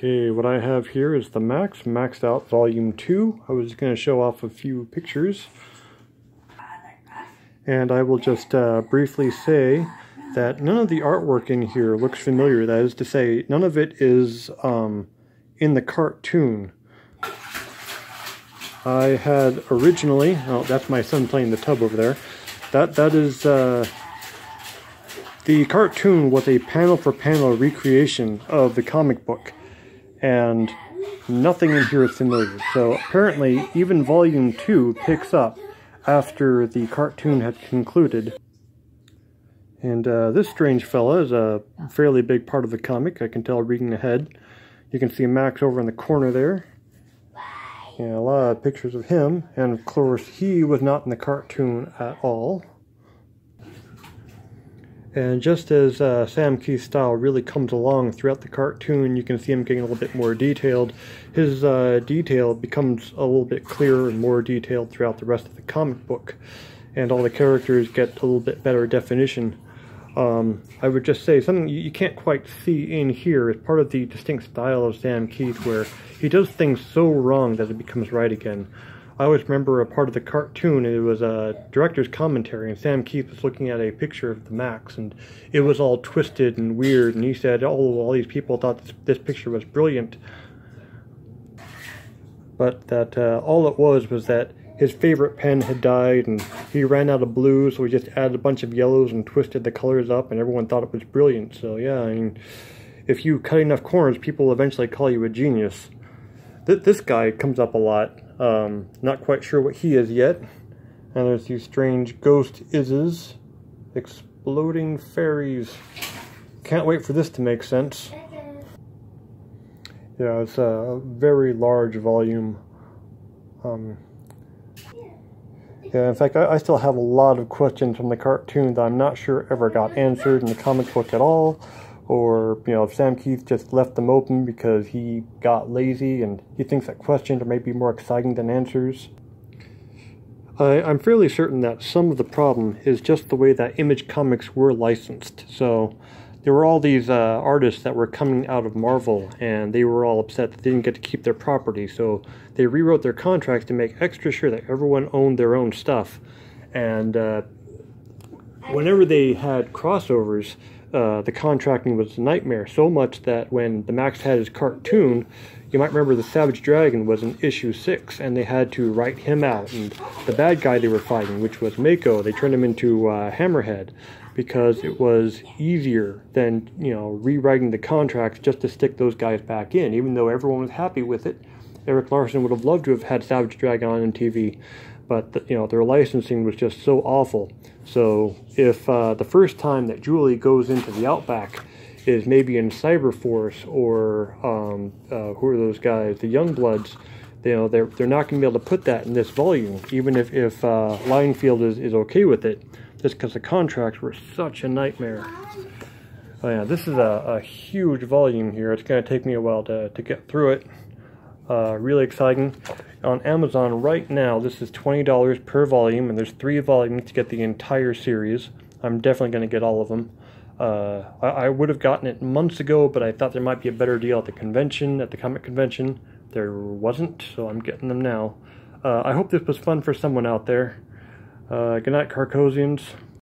Okay, what I have here is the Maxx, Maxxed Out Volume 2. I was going to show off a few pictures. And I will just briefly say that none of the artwork in here looks familiar. That is to say, none of it is in the cartoon. I had originally, oh, that's my son playing the tub over there. That is, the cartoon was a panel-for-panel recreation of the comic book. And nothing in here is familiar. So apparently, even Volume 2 picks up after the cartoon had concluded. And this strange fella is a fairly big part of the comic, I can tell reading ahead. You can see Max over in the corner there. And a lot of pictures of him, and of course he was not in the cartoon at all. And just as Sam Keith's style really comes along throughout the cartoon, you can see him getting a little bit more detailed. His detail becomes a little bit clearer and more detailed throughout the rest of the comic book. And all the characters get a little bit better definition. I would just say something you can't quite see in here is part of the distinct style of Sam Keith, where he does things so wrong that it becomes right again. I always remember a part of the cartoon, it was a director's commentary, and Sam Keith was looking at a picture of the Maxx, and it was all twisted and weird, and he said, oh, all these people thought this picture was brilliant. But that all it was that his favorite pen had died, and he ran out of blue, so he just added a bunch of yellows and twisted the colors up, and everyone thought it was brilliant. So yeah, I mean, if you cut enough corners, people will eventually call you a genius. This guy comes up a lot. Not quite sure what he is yet. And there's these strange ghost ises. Exploding fairies. Can't wait for this to make sense. Yeah, it's a very large volume. Yeah, in fact, I still have a lot of questions from the cartoon that I'm not sure ever got answered in the comic book at all. Or, you know, if Sam Keith just left them open because he got lazy and he thinks that questions are maybe more exciting than answers. I'm fairly certain that some of the problem is just the way that Image Comics were licensed. So there were all these artists that were coming out of Marvel, and they were all upset that they didn't get to keep their property. So they rewrote their contracts to make extra sure that everyone owned their own stuff. And whenever they had crossovers, the contracting was a nightmare, so much that when the Maxx had his cartoon, you might remember the Savage Dragon was in issue 6, and they had to write him out. And the bad guy they were fighting, which was Mako, they turned him into Hammerhead, because it was easier than, you know, rewriting the contracts just to stick those guys back in. Even though everyone was happy with it, Eric Larson would have loved to have had Savage Dragon on TV. But, you know, their licensing was just so awful. So if the first time that Julie goes into the Outback is maybe in Cyberforce or who are those guys, the Youngbloods, you know, they're not going to be able to put that in this volume, even if Linefield is okay with it, just because the contracts were such a nightmare. Oh yeah, this is a huge volume here. It's going to take me a while to get through it. Really exciting. On Amazon right now, this is $20 per volume, and there's 3 volumes to get the entire series. I'm definitely going to get all of them. I would have gotten it months ago, but I thought there might be a better deal at the convention, at the comic convention. There wasn't, so I'm getting them now. I hope this was fun for someone out there. Good night, Carcosians.